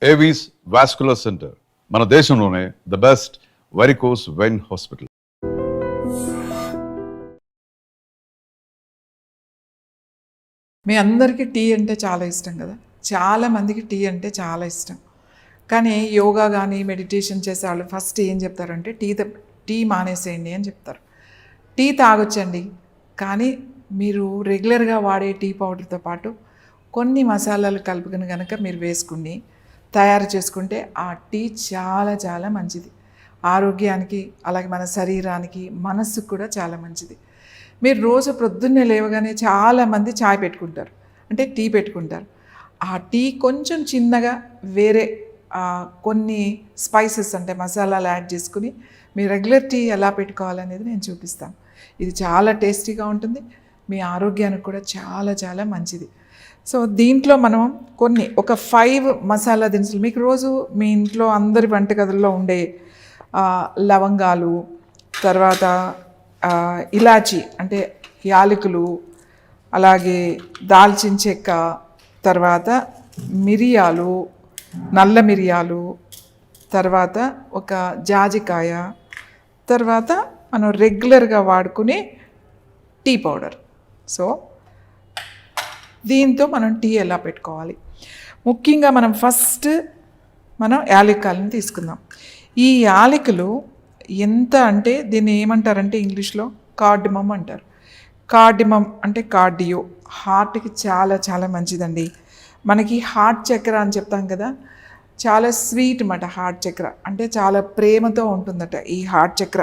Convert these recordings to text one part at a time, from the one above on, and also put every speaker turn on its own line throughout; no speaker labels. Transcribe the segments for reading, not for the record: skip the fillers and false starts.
Avis vascular centre మన దేశంలోనే the best varicose vein hospital.
మీ అందరికీ టీ అంటే చాలా ఇష్టం కదా. చాలామందికి టీ అంటే చాలా ఇష్టం. కానీ యోగా కానీ మెడిటేషన్ చేసే వాళ్ళు ఫస్ట్ ఏం చెప్తారంటే టీ మానేసేయండి అని చెప్తారు. టీ తాగొచ్చండి, కానీ మీరు రెగ్యులర్గా వాడే టీ పౌడర్తో పాటు కొన్ని మసాలాలు కలుపుకుని కనుక మీరు వేసుకుని తయారు చేసుకుంటే ఆ టీ చాలా చాలా మంచిది. ఆరోగ్యానికి, అలాగే మన శరీరానికి, మనస్సుకు కూడా చాలా మంచిది. మీరు రోజు ప్రొద్దున్నే లేవగానే చాలామంది చాయ్ పెట్టుకుంటారు, అంటే టీ పెట్టుకుంటారు. ఆ టీ కొంచెం చిన్నగా వేరే కొన్ని స్పైసెస్ అంటే మసాలాలు యాడ్ చేసుకుని మీ రెగ్యులర్ టీ ఎలా పెట్టుకోవాలనేది నేను చూపిస్తాను. ఇది చాలా టేస్టీగా ఉంటుంది, మీ ఆరోగ్యానికి కూడా చాలా చాలా మంచిది. సో దీంట్లో మనం ఒక 5 మసాలా దినుసులు, మీకు రోజు మీ ఇంట్లో అందరి వంటగదుల్లో ఉండే లవంగాలు, తర్వాత ఇలాచి అంటే యాలకులు, అలాగే దాల్చిన చెక్క, తర్వాత మిరియాలు, నల్ల మిరియాలు, తర్వాత ఒక జాజికాయ, తర్వాత మనం రెగ్యులర్గా వాడుకునే టీ పౌడర్. సో దీంతో మనం టీ ఎలా పెట్టుకోవాలి, ముఖ్యంగా మనం ఫస్ట్ యాలక్కాయలను తీసుకుందాం. ఈ యాలకులు ఎంత అంటే దీన్ని ఏమంటారంటే ఇంగ్లీష్లో కార్డిమమ్ అంటారు. కార్డిమమ్ అంటే కార్డియో, హార్ట్కి చాలా చాలా మంచిదండి. మనకి హార్ట్ చక్ర అని చెప్తాం కదా, చాలా స్వీట్ అన్నమాట. హార్ట్ చక్ర అంటే చాలా ప్రేమతో ఉంటుందట ఈ హార్ట్ చక్ర.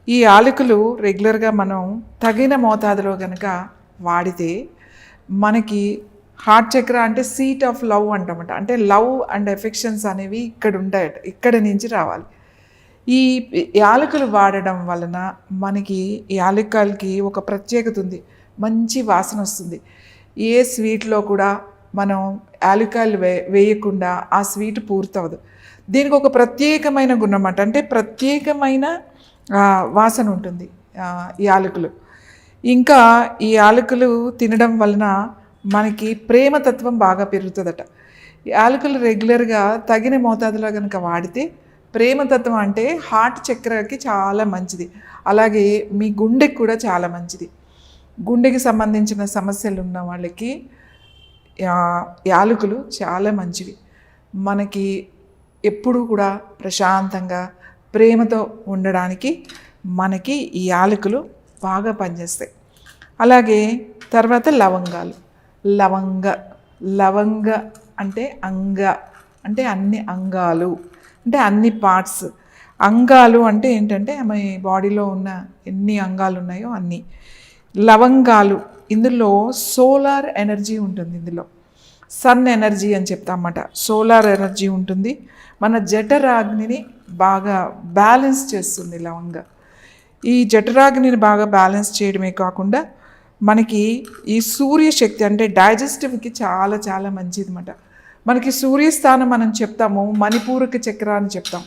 ఈ యాలకులు రెగ్యులర్గా మనం తగిన మోతాదులో కనుక వాడితే మనకి హార్ట్ చక్ర అంటే సీట్ ఆఫ్ లవ్ అంటామట. అంటే లవ్ అండ్ ఎఫెక్షన్స్ అనేవి ఇక్కడ ఉంటాయట, ఇక్కడ నుంచి రావాలి. ఈ యాలకులు వాడడం వలన మనకి యాలక్కాయలకి ఒక ప్రత్యేకత ఉంది, మంచి వాసన వస్తుంది. ఏ స్వీట్లో కూడా మనం యాలక్కాయలు వేయకుండా ఆ స్వీట్ పూర్తవదు. దీనికి ఒక ప్రత్యేకమైన గుణం అన్నమాట, అంటే ప్రత్యేకమైన వాసన ఉంటుంది యాలకులు. ఇంకా ఈ యాలకులు తినడం వలన మనకి ప్రేమతత్వం బాగా పెరుగుతుందట. యాలకులు రెగ్యులర్గా తగిన మోతాదులో కనుక వాడితే ప్రేమతత్వం అంటే హార్ట్ చక్రకి చాలా మంచిది, అలాగే మీ గుండెకి కూడా చాలా మంచిది. గుండెకి సంబంధించిన సమస్యలు ఉన్న వాళ్ళకి యాలకులు చాలా మంచివి. మనకి ఎప్పుడూ కూడా ప్రశాంతంగా ప్రేమతో ఉండడానికి మనకి ఈ యాలకులు బాగా పనిచేస్తాయి. అలాగే తర్వాత లవంగాలు. లవంగ అంటే అంటే అన్ని అంగాలు, అంటే అన్ని పార్ట్స్. అంగాలు అంటే ఏంటంటే మన బాడీలో ఉన్న ఎన్ని అంగాలు ఉన్నాయో అన్నీ. లవంగాలు, ఇందులో సోలార్ ఎనర్జీ ఉంటుంది, ఇందులో సన్ ఎనర్జీ అని చెప్తామన్నమాట. సోలార్ ఎనర్జీ ఉంటుంది, మన జఠరాగ్నిని బాగా బ్యాలెన్స్ చేస్తుంది లవంగ. ఈ జఠరాగ్నిని బాగా బ్యాలెన్స్ చేయడమే కాకుండా మనకి ఈ సూర్యశక్తి అంటే డైజెస్టివ్కి చాలా చాలా మంచిది అన్నమాట. మనకి సూర్యస్థానం మనం చెప్తాము మణిపూరక చక్ర అని చెప్తాం.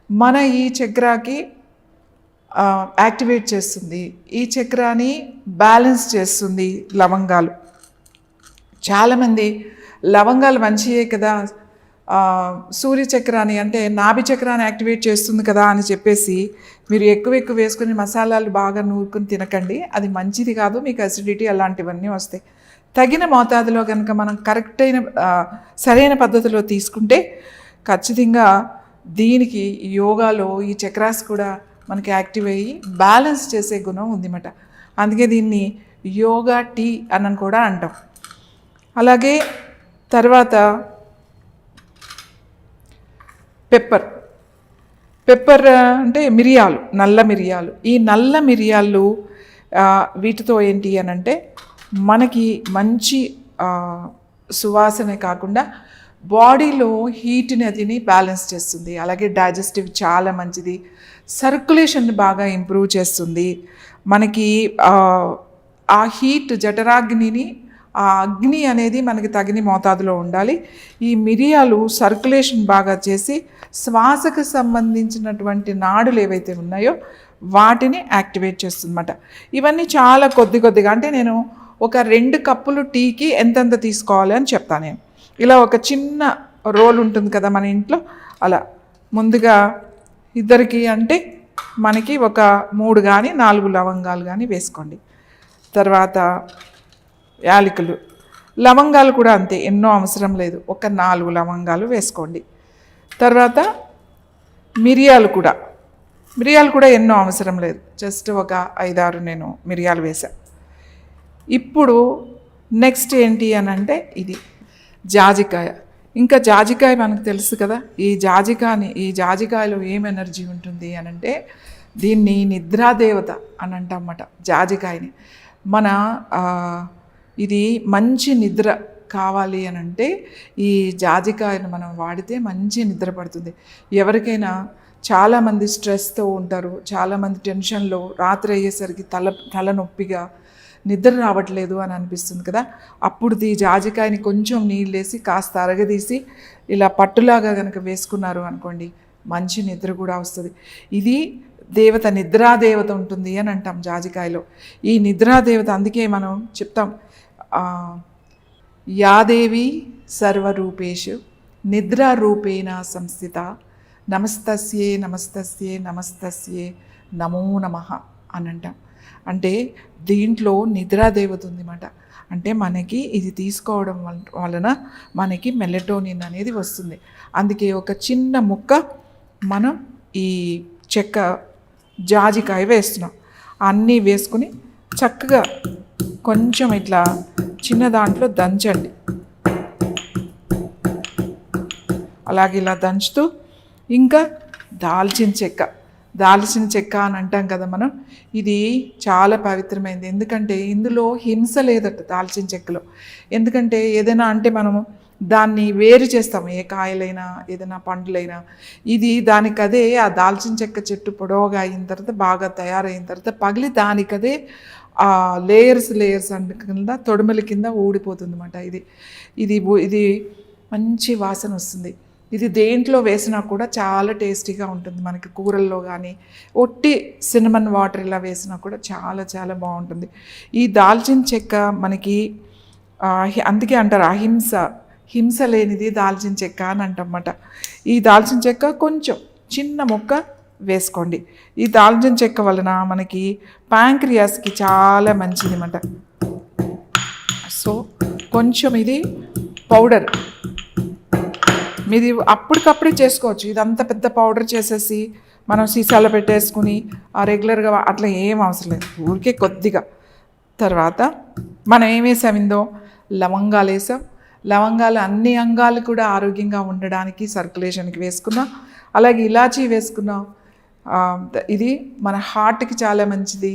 మన ఈ చక్రాకి యాక్టివేట్ చేస్తుంది, ఈ చక్రాన్ని బ్యాలెన్స్ చేస్తుంది లవంగాలు. చాలామంది లవంగాలు మంచియే కదా, సూర్యచక్రాన్ని అంటే నాభి చక్రాన్ని యాక్టివేట్ చేస్తుంది కదా అని చెప్పేసి మీరు ఎక్కువ వేసుకుని మసాలాలు బాగా నూరుకుని తినకండి, అది మంచిది కాదు, మీకు అసిడిటీ అలాంటివన్నీ వస్తాయి. తగిన మోతాదులో కనుక మనం సరైన పద్ధతిలో తీసుకుంటే ఖచ్చితంగా దీనికి యోగాలో ఈ చక్రాస్ కూడా మనకి యాక్టివ్ అయ్యి బ్యాలెన్స్ చేసే గుణం ఉందన్నమాట. అందుకే దీన్ని యోగా టీ అని కూడా అంటాం. అలాగే తర్వాత పెప్పర్ అంటే మిరియాలు, నల్ల మిరియాలు. ఈ నల్ల మిరియాలు వీటితో ఏంటి అని అంటే మనకి మంచి సువాసన కాకుండా బాడీలో హీట్ని అదిని బ్యాలెన్స్ చేస్తుంది. అలాగే డైజెస్టివ్ చాలా మంచిది, సర్క్యులేషన్ బాగా ఇంప్రూవ్ చేస్తుంది. మనకి ఆ హీట్ జఠరాగ్నిని, ఆ అగ్ని అనేది మనకి తగిన మోతాదులో ఉండాలి. ఈ మిరియాలు సర్క్యులేషన్ బాగా చేసి శ్వాసకు సంబంధించినటువంటి నాడులు ఏవైతే ఉన్నాయో వాటిని యాక్టివేట్ చేస్తుందన్నమాట. ఇవన్నీ చాలా కొద్దిగా, అంటే నేను ఒక 2 కప్పులు టీకి ఎంతెంత తీసుకోవాలి అని చెప్తాను. నేను ఇలా ఒక చిన్న రోల్ ఉంటుంది కదా మన ఇంట్లో, అలా ముందుగా ఇద్దరికి అంటే మనకి ఒక 3 కానీ 4 లవంగాలు కానీ వేసుకోండి. తర్వాత యాలకులు, లవంగాలు కూడా అంతే, ఎన్నో అవసరం లేదు, ఒక 4 లవంగాలు వేసుకోండి. తర్వాత మిరియాలు కూడా ఎన్నో అవసరం లేదు, జస్ట్ ఒక 5-6 నేను మిరియాలు వేసా. ఇప్పుడు నెక్స్ట్ ఏంటి అని అంటే ఇది జాజికాయ. ఇంకా జాజికాయ మనకు తెలుసు కదా, ఈ జాజికాయలో ఏం ఎనర్జీ ఉంటుంది అని అంటే దీన్ని నిద్రాదేవత అని అంటామన్నమాట జాజికాయని. మన ఇది మంచి నిద్ర కావాలి అని అంటే ఈ జాజికాయను మనం వాడితే మంచి నిద్ర పడుతుంది. ఎవరికైనా చాలామంది స్ట్రెస్తో ఉంటారు, చాలామంది టెన్షన్లో, రాత్రి అయ్యేసరికి తలనొప్పిగా నిద్ర రావట్లేదు అని అనిపిస్తుంది కదా, అప్పుడు ఈ జాజికాయని కొంచెం నీళ్ళు వేసి కాస్త అరగదీసి ఇలా పట్టులాగా కనుక వేసుకున్నారు అనుకోండి, మంచి నిద్ర కూడా వస్తుంది. ఇది దేవత, నిద్రాదేవత ఉంటుంది అని అంటాం జాజికాయలో. ఈ నిద్రాదేవత అందుకే మనం చెప్తాం, యాదేవి సర్వరూపేషు నిద్రారూపేణ సంస్థిత నమస్తస్యే నమస్తస్యే నమస్తస్యే నమో నమః అని అంటాం. అంటే దీంట్లో నిద్రాదేవత ఉందన్నమాట. అంటే మనకి ఇది తీసుకోవడం వలన మనకి మెలటోనిన్ అనేది వస్తుంది. అందుకే ఒక చిన్న ముక్క మనం ఈ జాజికాయ వేస్తున్నాం. అన్నీ వేసుకుని చక్కగా కొంచెం ఇట్లా చిన్న దాంట్లో దంచండి. అలాగే ఇలా దంచుతూ ఇంకా దాల్చిన చెక్క అని అంటాం కదా మనం, ఇది చాలా పవిత్రమైనది. ఎందుకంటే ఇందులో హింస లేదట దాల్చిన చెక్కలో. ఎందుకంటే ఏదైనా అంటే మనము దాన్ని వేరు చేస్తాం, ఏ కాయలైనా ఏదైనా పండ్లైనా. ఇది దానికదే ఆ దాల్చిన చెక్క చెట్టు పొడవుగా అయిన తర్వాత బాగా తయారైన తర్వాత పగిలి దానికదే ఆ లేయర్స్ కింద తొడుమల కింద ఊడిపోతుంది అన్నమాట. ఇది మంచి వాసన వస్తుంది. ఇది దేంట్లో వేసినా కూడా చాలా టేస్టీగా ఉంటుంది. మనకి కూరల్లో కానీ ఒట్టి సినమన్ వాటర్ ఇలా వేసినా కూడా చాలా చాలా బాగుంటుంది. ఈ దాల్చిన చెక్క మనకి అందుకే అంటారు హింస లేనిది దాల్చిన చెక్క అని అంటమాట. ఈ దాల్చిన చెక్క కొంచెం చిన్న ముక్క వేసుకోండి. ఈ దాల్చిన చెక్క వలన మనకి ప్యాంక్రియాస్కి చాలా మంచిది అన్నమాట. సో కొంచెం ఇది పౌడర్ మీది అప్పటికప్పుడే చేసుకోవచ్చు. ఇదంతా పెద్ద పౌడర్ చేసేసి మనం సీసాలో పెట్టేసుకుని రెగ్యులర్గా అట్లా ఏం అవసరం లేదు, ఊరికే కొద్దిగా. తర్వాత మనం ఏం వేసామిందో లవంగాలు వేసాం. లవంగాలు అన్ని అంగాలు కూడా ఆరోగ్యంగా ఉండడానికి సర్క్యులేషన్కి వేసుకున్నాం. అలాగే ఇలాచీ వేసుకున్నాం. ఇది మన హార్ట్కి చాలా మంచిది,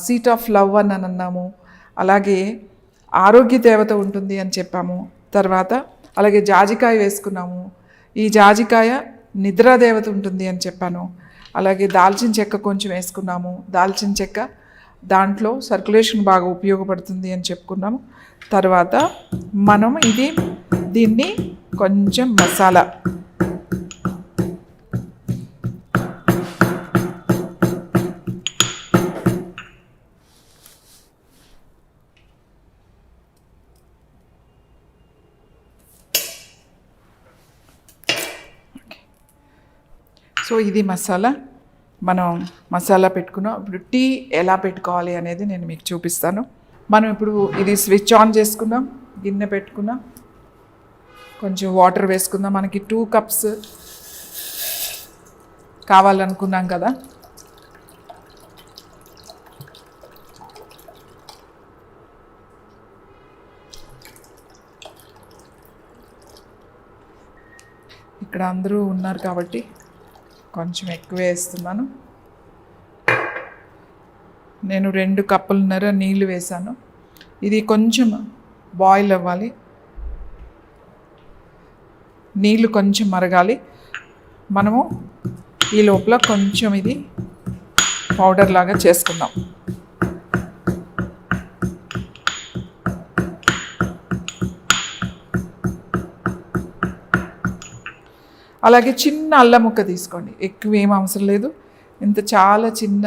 సీట్ ఆఫ్ లవ్ అని అన్నాము. అలాగే ఆరోగ్య దేవత ఉంటుంది అని చెప్పాము. తర్వాత అలాగే జాజికాయ వేసుకున్నాము. ఈ జాజికాయ నిద్రాదేవత ఉంటుంది అని చెప్పాను. అలాగే దాల్చిన చెక్క కొంచెం వేసుకున్నాము. దాల్చిన చెక్క దాంట్లో సర్క్యులేషన్ బాగా ఉపయోగపడుతుంది అని చెప్పుకున్నాము. తర్వాత మనం దీన్ని కొంచెం మసాలా సో ఇది మనం మసాలా పెట్టుకున్నాం. ఇప్పుడు టీ ఎలా పెట్టుకోవాలి అనేది నేను మీకు చూపిస్తాను. మనం ఇప్పుడు ఇది స్విచ్ ఆన్ చేసుకుందాం, గిన్నె పెట్టుకుందాం, కొంచెం వాటర్ వేసుకుందాం. మనకి 2 కప్స్ కావాలనుకున్నాం కదా. ఇక్కడ అందరూ ఉన్నారు కాబట్టి కొంచెం ఎక్కువ వేస్తున్నాను. నేను 2 కప్పులన్నర నీళ్ళు వేసాను. ఇది కొంచెం బాయిల్ అవ్వాలి, నీళ్ళు కొంచెం మరగాలి. మనము ఈ లోపల కొంచెం ఇది పౌడర్ లాగా చేసుకుందాం. అలాగే చిన్న అల్లం ముక్క తీసుకోండి, ఎక్కువ ఏం అవసరం లేదు. ఇంత చాలా చిన్న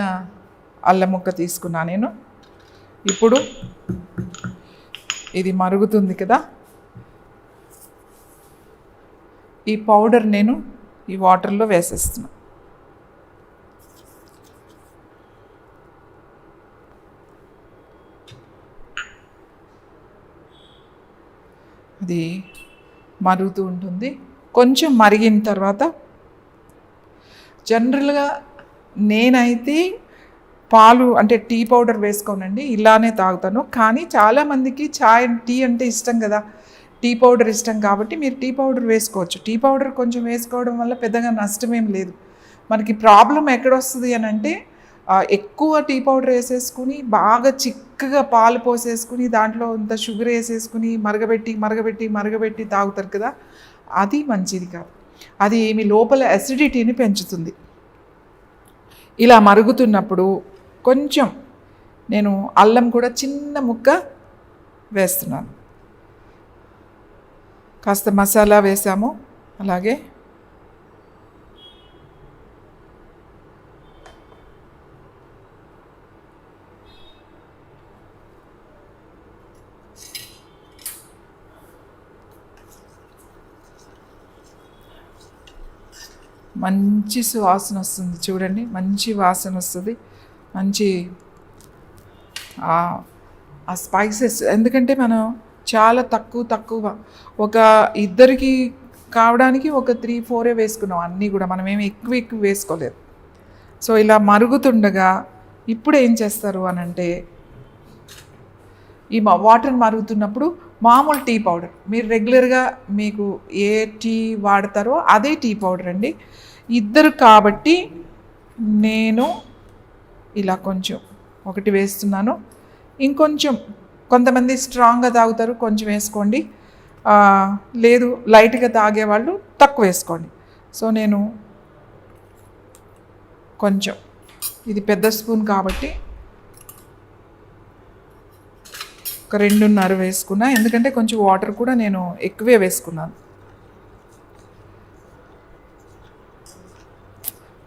అల్లం ముక్క తీసుకున్నా నేను. ఇప్పుడు ఇది మరుగుతుంది కదా, ఈ పౌడర్ నేను ఈ వాటర్లో వేసేస్తున్నా. అది మరుగుతూ ఉంటుంది. కొంచెం మరిగిన తర్వాత జనరల్గా నేనైతే పాలు అంటే టీ పౌడర్ వేసుకోనండి, ఇలానే తాగుతాను. కానీ చాలామందికి టీ అంటే ఇష్టం కదా, టీ పౌడర్ ఇష్టం కాబట్టి మీరు టీ పౌడర్ వేసుకోవచ్చు. టీ పౌడర్ కొంచెం వేసుకోవడం వల్ల పెద్దగా నష్టమేం లేదు. మనకి ప్రాబ్లం ఎక్కడొస్తుంది అని అంటే ఎక్కువ టీ పౌడర్ వేసేసుకుని బాగా చిక్కగా పాలు పోసేసుకుని దాంట్లో ఇంత షుగర్ వేసేసుకుని మరగబెట్టి తాగుతారు కదా, అది మంచిది కాదు. అది మీ లోపల అసిడిటీని పెంచుతుంది. ఇలా మరుగుతున్నప్పుడు కొంచెం నేను అల్లం కూడా చిన్న ముక్క వేస్తున్నాను. కాస్త మసాలా వేసాము. అలాగే మంచి సువాసన వస్తుంది చూడండి, మంచి వాసన వస్తుంది. మంచి ఆ స్పైసెస్, ఎందుకంటే మనం చాలా తక్కువ ఒక ఇద్దరికి కావడానికి ఒక 3-4 వేసుకున్నాం. అన్నీ కూడా మనం ఏమి ఎక్కువ వేసుకోలేదు. సో ఇలా మరుగుతుండగా ఇప్పుడు ఏం చేస్తారు అని అంటే, ఈ వాటర్ మరుగుతున్నప్పుడు మామూలు టీ పౌడర్, మీరు రెగ్యులర్గా మీకు ఏ టీ వాడతారో అదే టీ పౌడర్ అండి. ఇద్దరు కాబట్టి నేను ఇలా కొంచెం ఒకటి వేస్తున్నాను. ఇంకొంచెం కొంతమంది స్ట్రాంగ్గా తాగుతారు, కొంచెం వేసుకోండి. లేదు లైట్గా తాగేవాళ్ళు తక్కువ వేసుకోండి. సో నేను కొంచెం, ఇది పెద్ద స్పూన్ కాబట్టి ఒక 2.5 వేసుకున్నా, ఎందుకంటే కొంచెం వాటర్ కూడా నేను ఎక్కువే వేసుకున్నాను.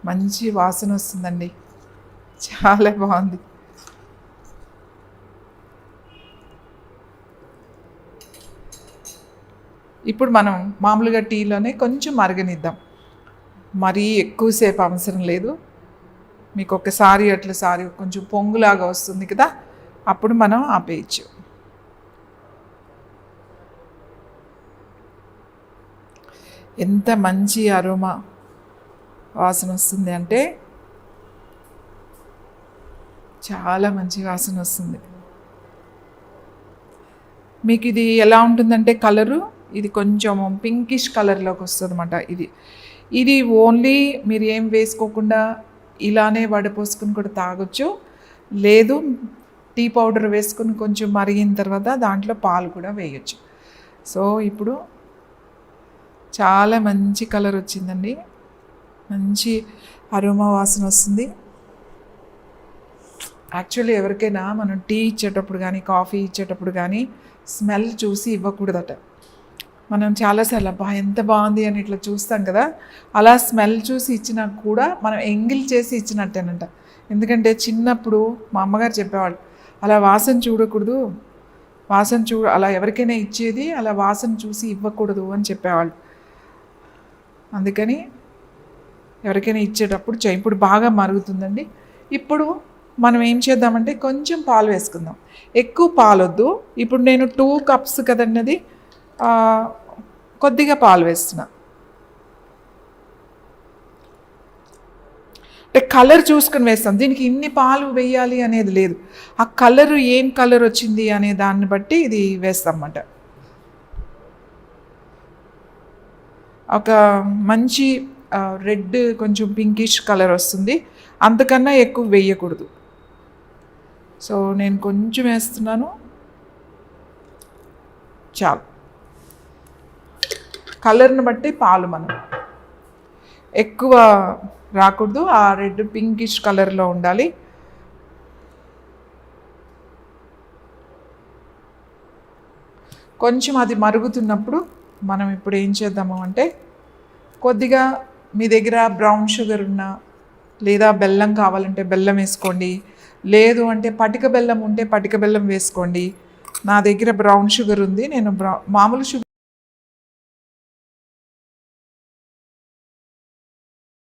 మంచి వాసన వస్తుందండి, చాలా బాగుంది. ఇప్పుడు మనం మామూలుగా టీలోనే కొంచెం మరగనిద్దాం, మరీ ఎక్కువసేపు అవసరం లేదు. మీకు ఒకసారి కొంచెం పొంగులాగా వస్తుంది కదా, అప్పుడు మనం ఆపేయచ్చు. ఎంత మంచి అరోమా వాసన వస్తుంది అంటే, చాలా మంచి వాసన వస్తుంది. మీకు ఇది ఎలా ఉంటుందంటే కలరు, ఇది కొంచెం పింకిష్ కలర్లోకి వస్తుంది అన్నమాట. ఇది ఓన్లీ మీరు ఏం వేసుకోకుండా ఇలానే వడపోసుకుని కూడా తాగొచ్చు. లేదు టీ పౌడర్ వేసుకుని కొంచెం మరిగిన తర్వాత దాంట్లో పాలు కూడా వేయచ్చు. సో ఇప్పుడు చాలా మంచి కలర్ వచ్చిందండి, మంచి అరోమా వాసన వస్తుంది. యాక్చువల్లీ ఎవరికైనా మనం టీ ఇచ్చేటప్పుడు కానీ కాఫీ ఇచ్చేటప్పుడు కానీ స్మెల్ చూసి ఇవ్వకూడదట. మనం చాలాసార్లు అబ్బా ఎంత బాగుంది అని ఇట్లా చూస్తాం కదా, అలా స్మెల్ చూసి ఇచ్చినా కూడా మనం ఎంగిల్ చేసి ఇచ్చినట్టేనంట. ఎందుకంటే చిన్నప్పుడు మా అమ్మగారు చెప్పేవాళ్ళు, అలా వాసన చూడకూడదు, అలా ఎవరికైనా ఇచ్చేది అలా వాసన చూసి ఇవ్వకూడదు అని చెప్పేవాళ్ళు. అందుకని ఎవరికైనా ఇచ్చేటప్పుడు ఇప్పుడు బాగా మరుగుతుందండి. ఇప్పుడు మనం ఏం చేద్దామంటే కొంచెం పాలు వేసుకుందాం, ఎక్కువ పాలు వద్దు. ఇప్పుడు నేను 2 కప్స్ కదండి, అది కొద్దిగా పాలు వేస్తున్నా. అంటే కలర్ చూసుకొని వేస్తాం, దీనికి ఇన్ని పాలు వేయాలి అనేది లేదు. ఆ కలరు ఏం కలర్ వచ్చింది అనే దాన్ని బట్టి ఇది వేస్తాం అన్నమాట. ఒక మంచి రెడ్ కొంచెం పింకిష్ కలర్ వస్తుంది, అంతకన్నా ఎక్కువ వేయకూడదు. సో నేను కొంచెం వేస్తున్నాను, చాలు. కలర్ని బట్టి పాలు మనం ఎక్కువ రాకూడదు, ఆ రెడ్ పింకిష్ కలర్లో ఉండాలి. కొంచెం అది మరుగుతున్నప్పుడు మనం ఇప్పుడు ఏం చేద్దాము అంటే, కొద్దిగా మీ దగ్గర బ్రౌన్ షుగర్ ఉన్నా లేదా బెల్లం కావాలంటే బెల్లం వేసుకోండి, లేదు అంటే పటిక బెల్లం ఉంటే పటిక బెల్లం వేసుకోండి. నా దగ్గర బ్రౌన్ షుగర్ ఉంది, నేను మామూలు షుగర్